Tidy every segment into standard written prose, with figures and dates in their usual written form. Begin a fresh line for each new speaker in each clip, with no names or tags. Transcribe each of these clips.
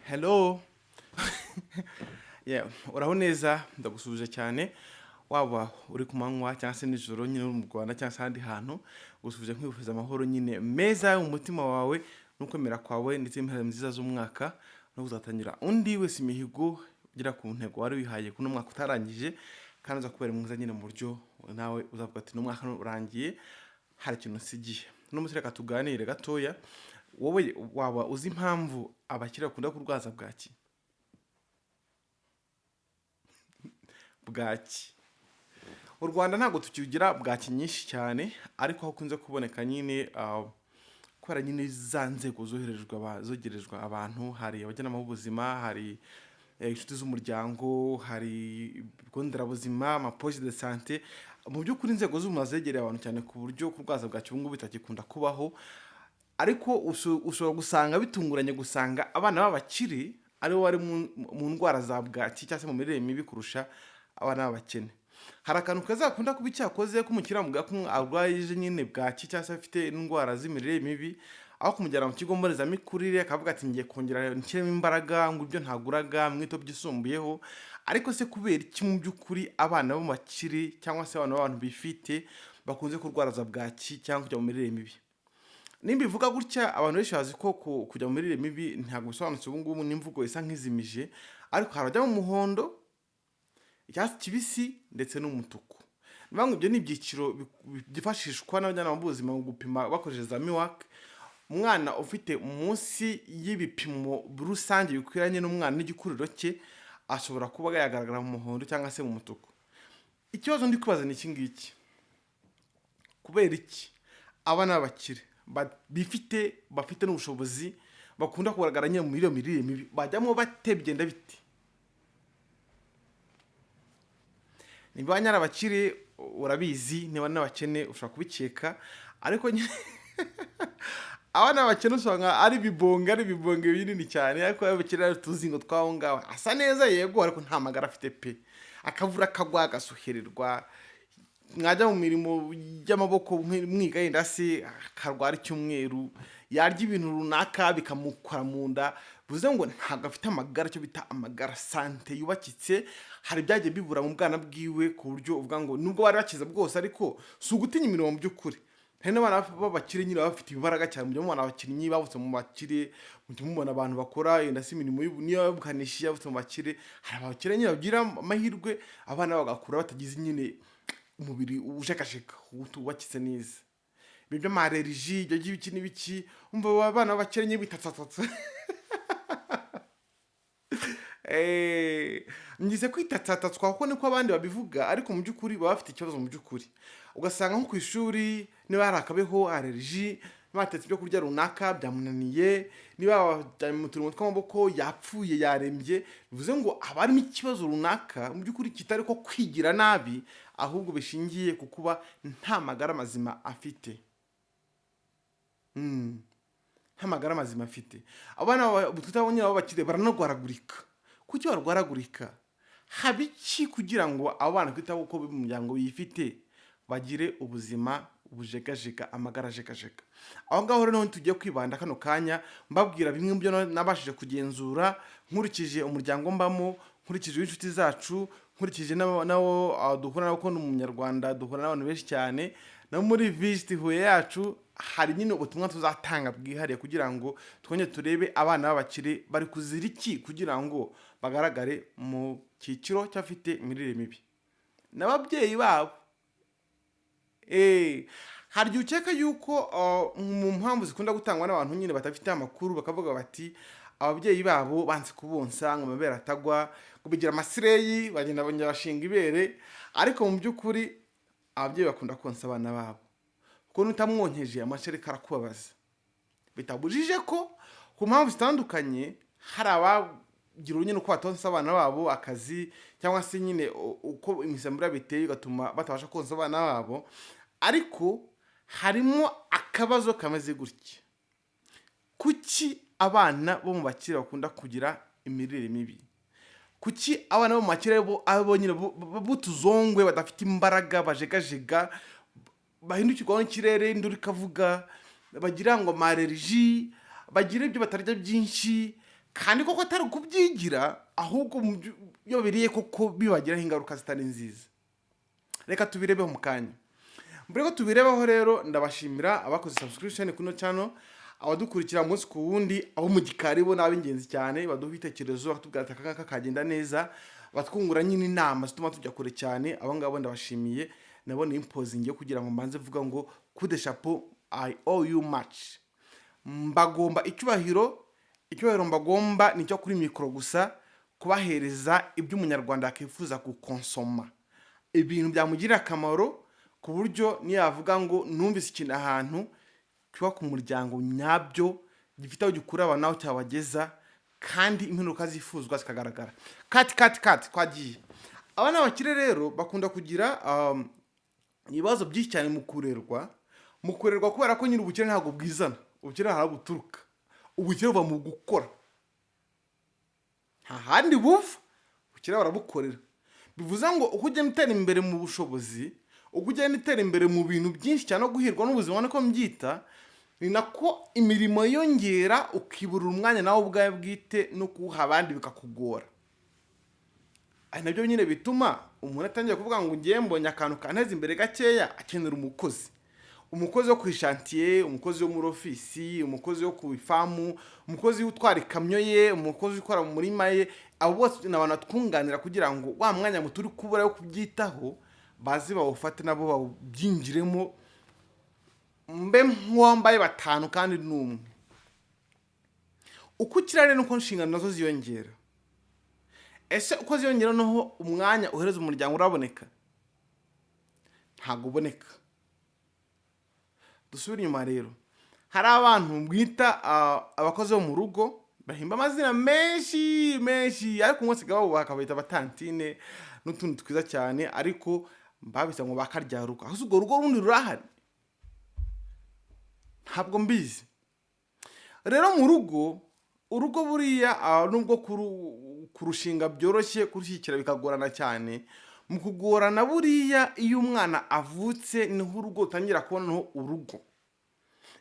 Hello. Yeah, uraho neza ndagusubije cyane waba uri ku manywa cyangwa se nijoro nyine uri mu Rwanda cyangwa se ahandi hantu gusubije nkwifuza amahoro nyine meza mu mutima wawe n'ukwemera kwawe ndetse n'impera nziza z'umwaka no kuzatangira undi wese imihigo ugira ku ntego wari wihaye kuno mwaka utarangije kandi uza kubera mwiza nyine mu buryo nawe uzavuga ati n'umwaka urangiye hari ikintu nsigiye no musire katuganire gatoya wowe waba uzi impamvu abakira bakunda kurwaza bwaki u Rwanda ntabwo tukigira bwaki nyinshi cyane ariko aho kunze kuboneka nyine kubera nyine za nzego zogerejwe abantu hari abajyanama b'ubuzima hari inshuti z'umuryango hari ibigo nderabuzima amaposte de sante mu by'ukuri inzego z'ubuzima zegereye abantu cyane ku buryo kurwaza bwaki ubu ngubu bitakikunda kubaho ariko ushobora gusanga bitunguranye gusanga abana b'abakire aribo bari mu ndwara za bwaki cyangwa se mu mirire mibi kurusha abana b'abakene hari akantu kazakunda kuba icyakoze ko umukiriya muga ko arwaye nyine bwaki cyangwa se afite indwara z'imirire mibi aho kumujyana mu kigo mbonezamikurire akavuga ati ngiye kongera nshyiremo imbaraga ngo ibyo ntaguraga mwito byisumbuyeho ariko se kubera iki mu by'ukuri abana b'abakire cyangwa se abana b'abantu bifite bakunze kurwara za bwaki cyangwa kujya mu mirire mibi nimba ivuga gutya abantu benshi bazi ko kujya mu mirire mibi ntabwo bisobanutse ubu ngubu n'imvugo isa nk'izimije ariko harajya mu muhondo icyatsi kibisi ndetse n'umutuku niba ngo ibyo ni ibyiciro byifashishwa n'abajyanama b'ubuzima mu gupima bakoresheje za miwake umwana ufite munsi y'ibipimo rusange bikwiranye n'umwana n'igikuriro cye ashobora kuba yagaragara mu muhondo cyangwa se mu mutuku ikibazo ndi kwibaza ni iki ngiki kubera iki abana b'abakire bafite n'ubushobozi bakunda kugaragara nyine mu mirire mibi bajyamo batebye bite niba nyara abakire urabizi niba n'abakene ushobora kubikeka ariko abana b'abakene usanga ari bibonge binini cyane ariko abakire tuzi ngo twaho ngaho asa neza yego ariko nta magara afite pe akavura kagwa agasuhererwa mwajya mu mirimo y'amaboko mwiga yenda se akarwara icyumweru yarya ibintu runaka bikamukora mu nda bivuze ngo ntabwo afite amagara cyo bita amagara sante yubakitse hari byagiye bibura mu bwana bwiwe ku buryo uvuga ngo nubwo bari bakiza bwose ariko si ugutinya imirimo mu by'ukuri hari n'abana b'abakire nyine baba bafite imbaraga cyane mu gihe mubona abakinnyi bavutse mu bakire mu gihe mubona abantu bakora yenda se imirimo niyo yabukanishi yavutse mu bakire hari abakire nyine bagira amahirwe abana bagakura batagize nyine umubiri ushekasheka utubakitse neza ibyo by'amareriji ibyo by'ibiki n'ibiki umva abana b'abakire nyine bitatsatsa ngize kwitatsatsa kuko niko abandi babivuga ariko mu by'ukuri baba bafite ikibazo mu by'ukuri ugasanga nko ku ishuri niba hari akabeho allergie batetse ibyo kurya runaka byamunaniye niba mu turimo tw'amaboko yapfuye yarembye bivuze ngo haba harimo ikibazo runaka mu by'ukuri kitari ko kwigira nabi ahubwo bishingiye ku kuba nta magara mazima afite nta magara mazima afite abana tutabonye abo bakire baranagwaragurika kuki barwaragurika haba iki kugira ngo abana kwitaho uko mu muryango yifite bagire ubuzima bujegajega amagara ajegajega aho ngaho rero tugiye kwibanda kano kanya mbabwira bimwe mu byo nabashije kugenzura nkurikije umuryango mbamo nkurikije inshuti zacu nkurikije nabo duhura nabo ko n'umunyarwanda duhura n'abantu benshi cyane no muri visit huye yacu hari nyine ubutumwa tuzatanga bwihariye kugira ngo twongere turebe abana b'abakire bari kuzira iki kugira ngo bagaragare mu cyiciro cy'afite imirire mibi n'ababyeyi babo hari igihe ukeka yuko mu mpamvu zikunda gutangwa n'abantu nyine batafite amakuru bakavuga bati ababyeyi babo banze kubonsa ngo amabere atagwa kubigira amasireyi bagenda bongera bashinga ibere ariko mu by'ukuri ababyeyi bakunda konsa abana babo kuko nutamwonkeje amashereka arakubabaza bitabujije ko ku mpamvu zitandukanye hari abagira nyine uko batonsa abana babo akazi cyangwa se nyine uko imisemburo biteye gatuma batabasha konsa abana babo ariko harimo akabazo kameze gutya kuki abana bo mu bakire bakunda kugira imirire mibi kuki abana bo mu bakire abo nyine butuzongwe badafite imbaraga bajegajega bahindukirwaho n'ikirere induru ikavuga bagira ngo amareriji bagira ibyo batarya byinshi kandi koko atari ukubyigira ahubwo iyo biriye koko bibagiraho ingaruka zitari nziza. Reka tubirebeho mu kanya. Mbere ko tubirebaho rero ndabashimira abakoze subscription kuno channel, abadukurikira umunsi ku wundi, abo mu gikari bo n'ab'ingenzi cyane baduha ibitekerezo batubwira ati aka kagenda neza, batwungura nyine inama zituma tujya kure cyane. Abo ngabo ndabashimiye, nabone imposing yo kugira ngo mbanze vuga ngo coup de chapeau, I owe you much. Mbagomba icyubahiro mbagomba nicyo kuri mikoro gusa, kubahereza ibyo umunyarwanda akifuza gukonsoma, ibintu byamugirira akamaro ku buryo niyavuga ngo numvise ikintu ahantu kiba ku muryango nyabyo gifite aho gikura abantu aho cyabageza kandi impinduka zifuzwa zikagaragara. Kati kwagiye. Abana bakire rero bakunda kugira ibibazo byinshi cyane mu kurerwa kubera ko nyine ubukire ntabwo bwizana, ubukire harabuturuka, ubukire buva mu gukora, nta handi buva, ubukire barabukorera. Bivuze ngo uko ugenda utera imbere mu bushobozi, uko ugenda utera imbere mu bintu byinshi cyane no guhirwa n'ubuzima niko mbyita, ni nako imirimo yongera ukiburira umwanya nawe ubwawe bwite no kuha abandi bikakugora. Ari nabyo nyine bituma umuntu atangiye kuvuga ngo ngiye mbonye akantu kanteza imbere gakeya, akenera umukozi wo ku ishantiye, umukozi wo muri ofisi, umukozi wo ku ifamu, umukozi utwara ikamyo ye, umukozi ukora mu murima ye. Abo bose n'abantu twunganira kugira ngo wa mwanya muturi kubura yo kubyitaho bazi bawufate nabo babyinjiremo, mbe mwambaye batanu kandi n'umwe. Uko ukirare nuko inshingano nazo ziyongera. Ese uko ziyongera noho umwanya uhereza umuryango uraboneka? Ntago uboneka. Dusubira inyuma rero, hari abantu mwita abakozi bo mu rugo, bahimba amazina menshi ariko umunsi gabo bakabayita abatantine n'utundi twiza cyane, ariko mbabisa ngo bakarya rugo. Aho ubwo rugo rundi rurahari? Ntabwo mbizi. Rero mu urugo buriya nubwo kurushinga byoroshye, kurushyikira bikagorana cyane. Mu kugorana buriya iyo umwana avutse niho urugo utangira kubona urugo.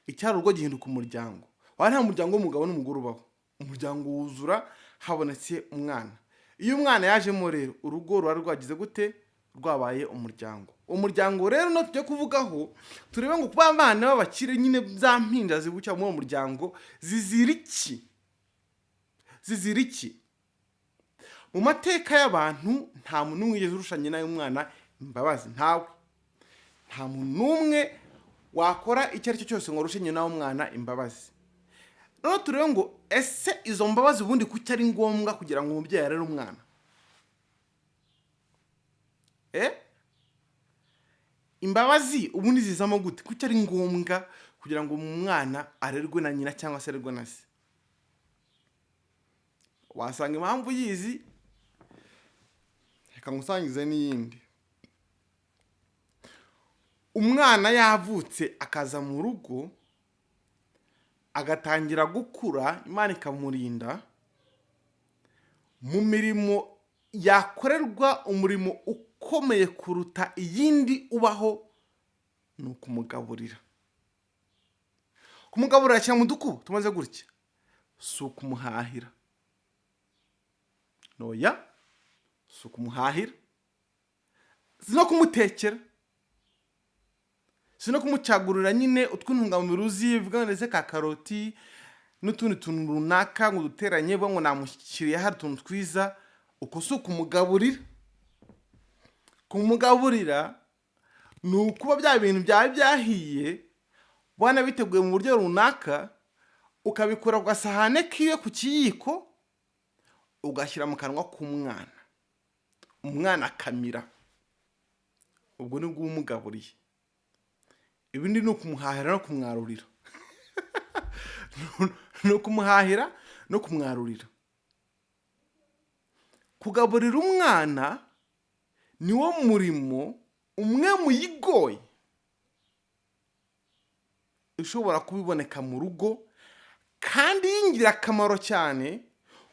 Icyari urugo gihinduka umuryango. Wa nta muryango w'umugabo n'umugore ubaho, umuryango wuzura habonetse umwana. Iyo umwana yajemo rero urugo ruba rwagize gute? Rwabaye umuryango. Umuryango rero no tujye kuvugaho turebe ngo kuba abana b'abakire nyine za mpinja zibucya mu muryango zizira iki? Mu mateka y'abantu nta muntu mwigeze urushanye nayo umwana imbabazi, ntawe. Nta muntu numwe wakora icyo ari cyo cyose ngo rushenye nayo umwana imbabazi. None turebe ngo ese izo mbabazi ubundi kuki ari ngombwa kugira ngo umubyeyi arere umwana? Imbabazi ubundi zizamo gute? Kuki ari ngombwa kugira ngo umwana arerwe na nyina cyangwa se arerwe na se? Wasanga impamvu yizi, reka ngusangize n'iyindi. Umwana yavutse akaza mu rugo agatangira gukura, Imana ikamurinda mu mirimo yakorerwa, umurimo ukomeye kuruta iyindi ubaho ni ukumugaburira. Kumugaburira cyane mu dukubo tumaze gutya, si ukumuhahira. Noya, si ukumuhahira, si no kumutekera, si no kumucagurira nyine utw'intungamubiri uzi, vuga ndetse ka karoti n'utundi tuntu runaka ngo duteranye ngo namushyiriye hari utuntu twiza. Uko si ukumugaburira. Kumugaburira ni ukuba bya bintu byawe byahiye bwana biteguye mu buryo runaka, ukabikora ku gasahane kiwe ku kiyiko, ugashyira mu kanwa k'umwana, umwana akamira. Ubwo nibwo umugaburiye. Ibindi ni ukumuhahira no kumwarurira. Ni ukumuhahira no kumwarurira. Kugaburira umwana niwo murimo umwe mu yigoye ushobora kubiboneka mu rugo, kandi y'ingirakamaro cyane,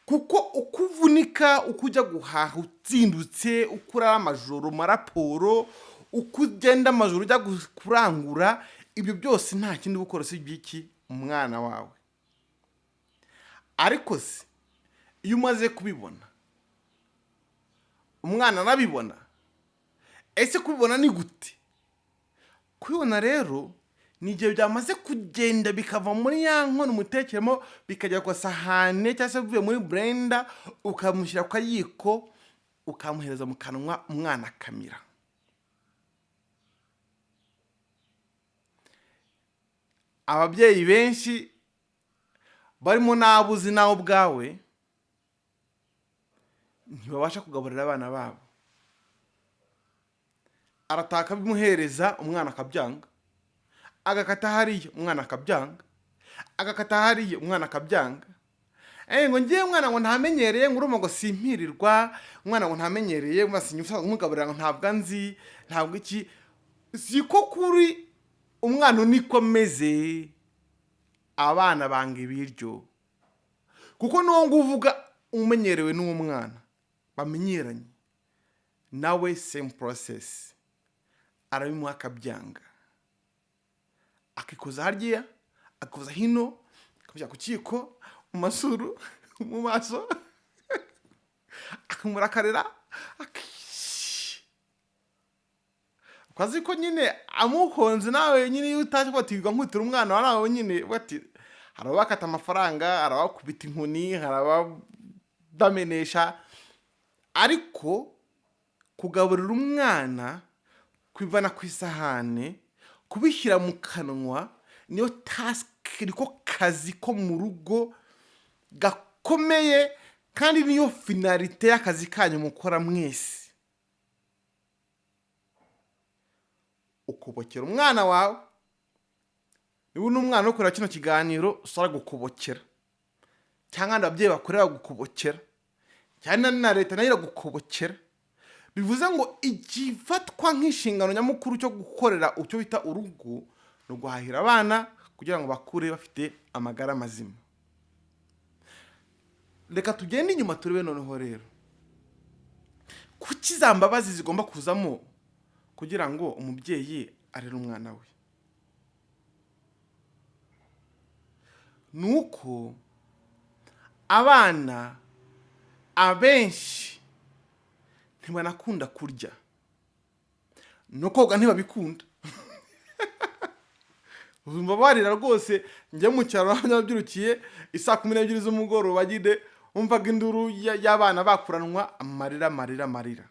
kuko ukuvunika, ukujya guhaha utsindutse, ukura amajoro maraporo, ukugenda amajoro ujya kurangura, ibyo byose nta kindi bukora si byiki umwana wawe. Ariko se iyo umaze kubibona umwana arabibona. Ese kubibona ni gute? Kubibona rero ni igihe byamaze kugenda bikava muri ya nkono umutekeremo bikajya ku sahane cyangwa se bivuye muri blender ukamushyira ku kayiko ukamuhereza mu kanwa umwana akamira. Ababyeyi benshi barimo n'abuzi nawe ubwawe ntibabasha kugaburira abana babo. Arataka bimuhereza umwana akabyanga, agakata hariya umwana akabyanga, agakata hariya umwana akabyanga. Ngo ngiye umwana ngo ntamenyereye ngo urumva ngo simpirirwa, umwana ngo ntamenyereye masinyusa umugaburira ngo ntabwo nzi ntabwo iki. Siko kuri umwana niko meze. Abana banga ibiryo kuko nuwo nguvuga umenyerewe n'uwo mwana bamenyeranye nawe same process. Arabimuha akabyanga, akikoza harya akoza hino akabya ku kiko mu masuru mu maso akamurakarira kwazi ko nyine amukonze nawe nyine utaje kwatigwa nkutira umwana warawe nyine bati harabakata amafaranga, harabakubita inkoni, harabamenesha. Ariko kugaburira umwana kwivana ku isahane kubishyira mu kanwa niyo task, niko kazi ko mu rugo gakomeye kandi niyo finalite y'akazi kanyu mukora mwese. Ukubokera umwana wawe, niba n'umwana ukora kino kiganiro usara gukubokera, cyangwa ababyeyi bakorera gukubokera, cyane na leta nayo iragukubokera. Bivuze ngo igifatwa nk'inshingano nyamukuru cyo gukorera ucyo bita urugo no guhahira abana kugira ngo bakure bafite amagara mazima. Reka tugende inyuma turebe noneho rero kuki za mbabazi zigomba kuzamo kugira ngo umubyeyi arere umwana we. Nuko abana abenshi ntibanakunda kurya no koga ntibabikunda. Uzumva barira rwose. Njye mu cyaro abanyabyirukiye isa 12 z'umugoroba bagide umvaga induru y'abana bakuranwa amarira.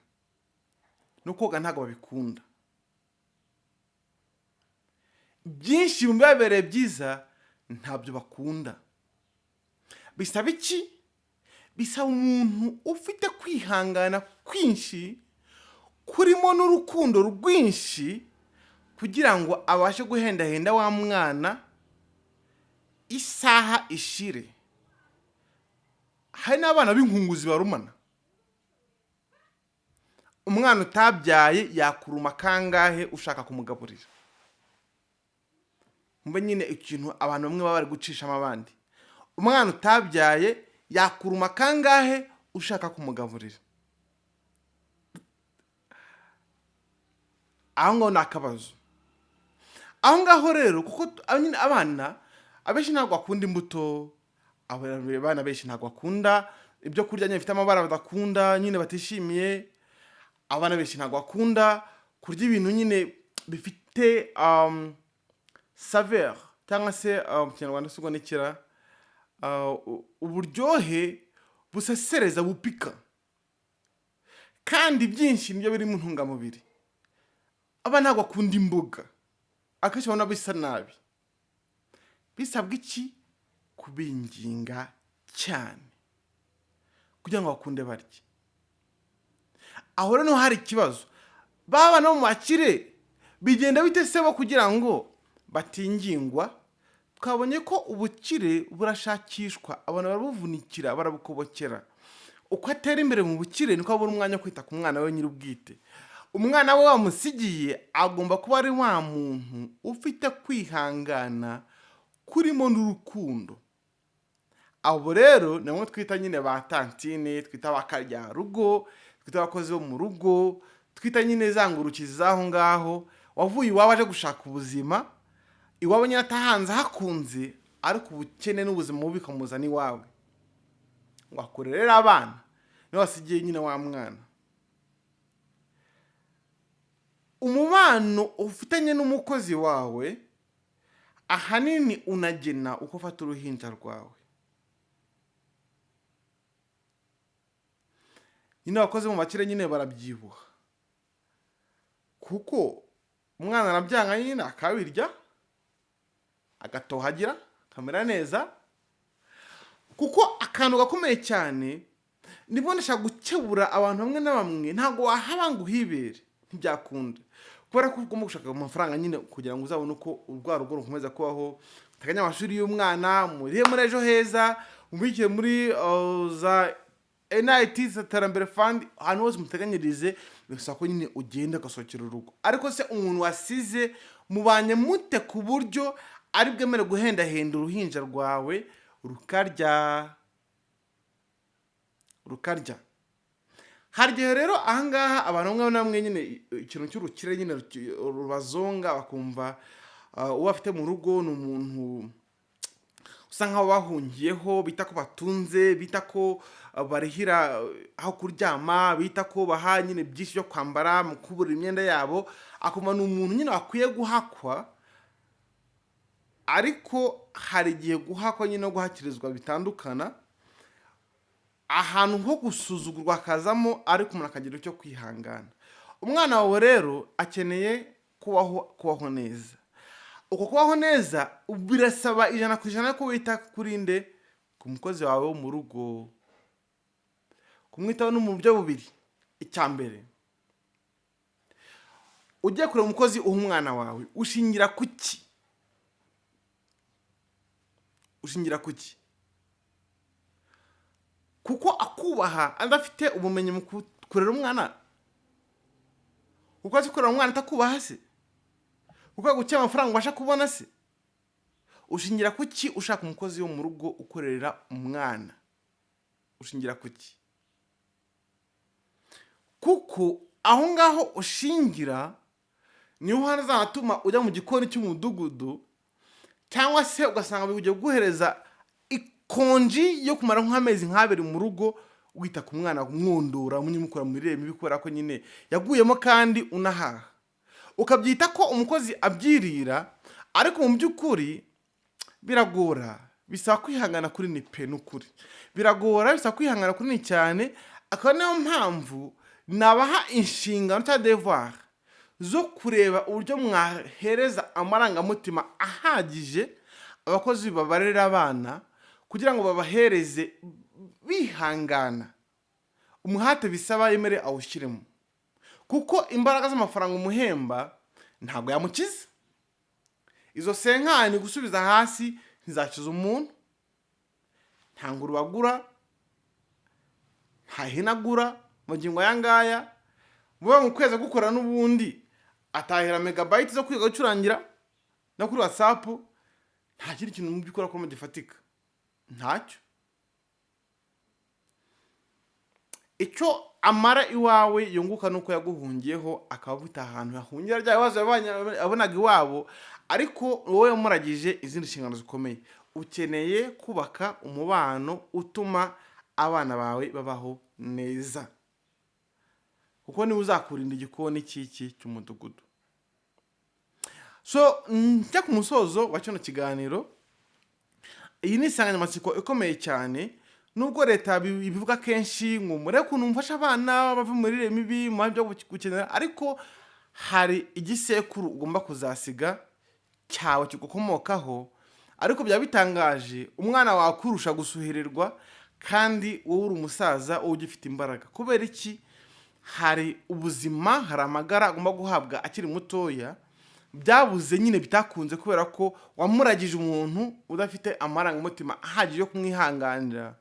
No koga ntago babikunda. Byinshi mu bibabereye byiza ntabyo bakunda. Bisaba iki? Bisaba umuntu ufite kwihangana kwinshi kurimo n'urukundo rwinshi kugira ngo abashe guhendahenda wa mwana isaha ishire. Hari n'abana b'inkunguzi barumana. Umwana utabyaye yakuruma kangahe ushaka kumugaburira. Mbe nyine ikintu abantu bamwe baba bari gucishamo abandi. Umwana utabyaye yakuruma kangahe ushaka kumugaburira. Aho ngaho nakabazo. Aho ngaho rero kuko abana abenshi ntabwo bakunda imbuto, abana benshi ntabwo bakunda ibyo kurya nyine bifite amabara badakunda nyine batishimiye. Abana benshi ntabwo bakunda kurya ibintu nyine bifite saveur cyangwa se mu Kinyarwanda sugo nikira uburyohe busesereza bupika kandi byinshi nibyo biri mu ntungamubiri. Abana ntabwo bakunda imboga, akenshi babona bisa nabi. Bisabwa iki? Kubinginga cyane kugira ngo bakunde barye. Aho rero hari ikibazo. Baba no mu bakire bigenda bitesebo kugira ngo batingingwa. Twabonye ko ubukire burashakishwa, abantu barabuvunikira, barabukobokera. Uko atera imbere mu bukire niko abura umwanya kwita ku mwana we nyir'ubwite. Umwana we wamusigiye agomba kuba ari wa muntu ufite kwihangana kurimo n'urukundo. Abo rero namwe twita nyine ba tantine, twita bakarya rugo, twita abakozi bo mu rugo, twita nyine zangurukiza zaho ngaho. Wavuye iwawe aje gushaka ubuzima, iwawe nyine atahanze hakunze, ariko ubukene n'ubuzima bubi kamuzana iwawe. ngo akurerere abana niwe wasigiye nyine wa mwana. Umubano ufitanye n'umukozi wawe ahanini unagena uko ufata uruhinja rwawe. Nyine abakozi mu bakire nyine barabyibuha, kuko umwana arabyanga nyine akabirya agatohagira kamera neza. Kuko akantu gakomeye cyane nibwo ndashaka gukebura abantu bamwe na bamwe, ntabwo wahaba ngo uhibere, ntibyakunda. Kubera ko ugomba gushaka amafaranga nyine kugira ngo uzabone uko urwa rugo rukomeza kubaho, uteganya amashuri y'umwana, muri ejo heza, umubikire muri za NIT iterambere fund, ahantu hose muteganyirize, bisaba ko nyine ugenda ugasohokera urugo. Ariko se umuntu wasize mubanye mute ku buryo ari bwemere guhendahenda uruhinja rwawe rukarya. Hari igihe rero ahangaha abantu bamwe na bamwe nyine ikintu cy'urukire nyine rubazonga, bakumva uwo afite mu rugo ni umuntu usa nkaho bahungiyeho, bita ko batunze, bita ko barihira aho kuryama, bita ko baha nyine byinshi byo kwambara mu kubura imyenda yabo, akumva ni umuntu nyine wakwiye guhakwa. Ariko hari igihe guhakwa nyine no guhakirizwa bitandukana, ahantu nko gusuzugurwa akazamo, ariko umuntu akagira icyo kwihangana. Umwana wawe rero akeneye kubaho neza. Uko kubaho neza birasaba 100% ko wita kuri nde, ku mukozi wawe wo mu rugo. Kumwitaho no mu buryo bubiri. Icyambere, ugiye kureba umukozi uha umwana wawe, ushingira kuki? Kuko akubaha adafite ubumenyi mu kurera umwana? Kuko azi kurera umwana atakubaha se? Kuko gucya amafaranga ubasha kubona se? Ushingira kuki ushaka umukozi wo mu rugo ukorera umwana? Ushingira kuki? Kuko aho ngaho ushingira niho hazatuma ujya mu gikoni cy'umudugudu, cyangwa se ugasanga bigiye guhereza ikonji yo kumara nk'amezi nk'abiri mu rugo, wita ku mwana kumwundura, munyimukora mirire mibi kubera ko nyine yaguyemo kandi unahaha. Ukabyita ko umukozi abyirira, ariko mu by'ukuri biragora, bisaba kwihangana kuri ni pe n'ukuri. Biragora, bisaba kwihangana kuri ni cyane. Akaba niyo mpamvu nabaha inshingano cyangwa devoir zo kureba uburyo mwahereza amarangamutima ahagije abakozi babarera abana, kugira ngo babahereze bihangana. Umuhate bisaba yemere awushyiremo, kuko imbaraga z'amafaranga umuhemba ntabwo yamukiza. Izo senkani gusubiza hasi ntizakiza umuntu. Nta nguru bagura, nta hinagura. Magingo yangaya muba mu kwezi gukora n'ubundi atahera megabyte zo kwiga gucurangira no kuri WhatsApp, nta kindi kintu mu byukora ko mugifatika, ntacyo. Icyo amara iwawe yunguka nuko yaguhungiyeho, akaba buta ahantu yahungira rya bibazo abonaga iwabo, ariko wowe yamuragije izindi nshingano zikomeye. Ukeneye kubaka umubano utuma abana bawe babaho neza, kuko niwe uzakurinda igikoni cy'umudugudu. So njya ku musozo wa kino kiganiro, iyi ni insanganyamatsiko ikomeye cyane. Nubwo leta bivuga kenshi ngo mure kuntu mfasha abana bava muri mirire mibi mu byo gukenera, ariko hari igisekuru ugomba kuzasiga cyawe kigukomokaho. Ariko bya bitangaje, umwana wakurusha gusuhererwa kandi wowe uri umusaza ugifite imbaraga. Kubera iki? Hari ubuzima, hari amagara agomba guhabwa akiri mutoya, byabuze nyine bitakunze kubera ko wamuragije umuntu udafite amarangamutima ahagije yo kumwihanganira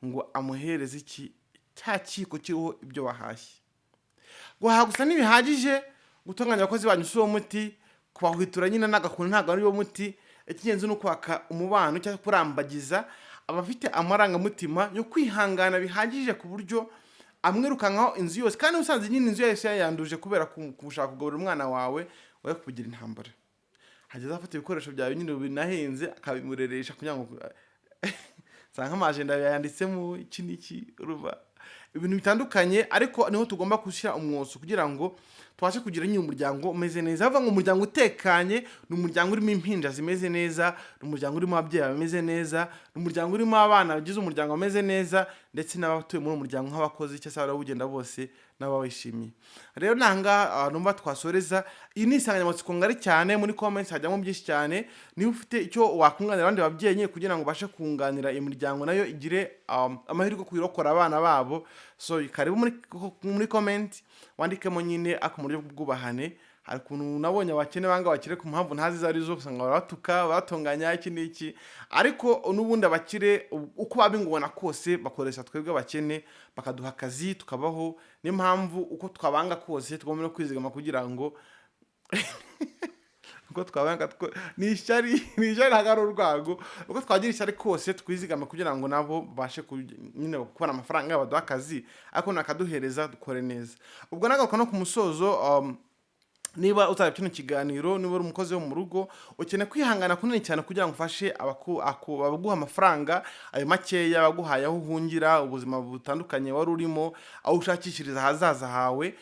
ngo amuhereze iki cya kiko kiriho ibyo wahashye. Guhaha gusa ntibihagije, gutunganya abakozi banyu si uwo muti, kubahwitura nyine n'agakunda ntabwo ari wo muti. Ikigenzi ni ukwaka umubano cyangwa kurambagiza abafite amarangamutima yo kwihangana bihagije ku buryo amwirukankaho inzu yose, kandi usanze nyine inzu yose yayanduje kubera kubushaka kugaburira umwana wawe we kugira intambara. Hageze afata ibikoresho byawe nyine binahenze akabimureresha kugira ngo usanga amajenda yanditsemo iki n'iki urumva ibintu bitandukanye, ariko niho tugomba gushyira umwoso kugira ngo tubashe kugira nyine umuryango umeze neza. Bavuga ngo umuryango utekanye ni umuryango urimo impinja zimeze neza, ni umuryango urimo ababyeyi bameze neza, ni umuryango urimo abana bagize umuryango bameze neza, ndetse n'abatuye muri uwo muryango nk'abakozi cyangwa se abawugenda bose n'abawishimiye. Rero nanga numva twasoreza iyi ni insanganyamatsiko ngari cyane, muri comments hajyamo byinshi cyane. Niba ufite icyo wakunganira abandi babyeyi nyine kugira ngo bashe kunganira imiryango nayo igire amahirwe kuyirokora abana babo, so karibu muri comment wandikemo nyine akumuryo bw'ubahane. Hari ukuntu nabonye abakene banga bakire ku mpamvu ntazi zari zo usanga baratuka batonganya iki n'iki, ariko n'ubundi abakire uko babingubona kose bakoresha twebwe abakene bakaduha akazi tukabaho. N'impamvu uko twabanga kose tugomba no kwizigama kugira ngo uko twabanga ni ishyari hagara urwago, uko twagira ishyari kose twizigama kugira ngo nabo bashe nyine gukora amafaranga baduha akazi, ariko nakaduhereza dukore neza. Ubwo nagaruka no ku musozo, niba uzaba kino kiganiro, niba uri umukozi wo mu rugo ukeneye kwihangana kunini cyane kugira ngo ufashe abaguha amafaranga ayo makeya baguhaye aho uhungira, ubuzima butandukanye wari urimo, aho ushakishiriza ahazaza hawe,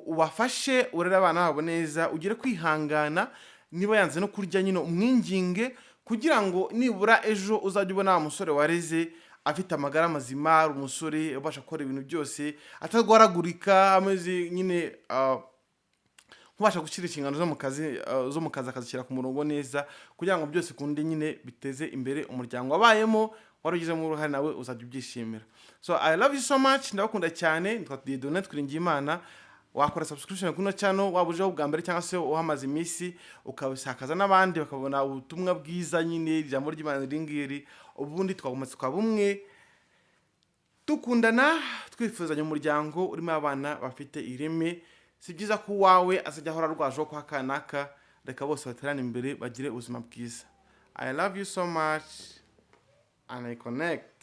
ubafashe urere abana babo neza, ugire kwihangana. Niba yanze no kurya nyine umwinginge kugira ngo nibura ejo uzajya ubona umusore wareze afite amagara mazima, ari umusore ubasha gukora ibintu byose atagwaragurika, ameze nyine kubasha gushyira inshingano zo mu kazi akazishyira ku murongo neza, kugira ngo byose kundi nyine biteze imbere umuryango wabayemo warugizemo uruhare, nawe uzajya ubyishimira. So I love you so much, ndabakunda cyane. Twatdiye natwe Imana. Wakora subscription kuno channel waba uje ubwa mbere cyangwa se uhamaze iminsi ukabisakaza n'abandi bakabona ubutumwa bwiza nyine ijambo ry'Imana ringiri, ubundi twagometse kwa bumwe dukundana twifuzanya umuryango urimo abana bafite ireme. Si byiza ko wawe azajya ahora rwaje kwa kanaka, reka bose baterane imbere bagire ubuzima bwiza. I love you so much and I connect.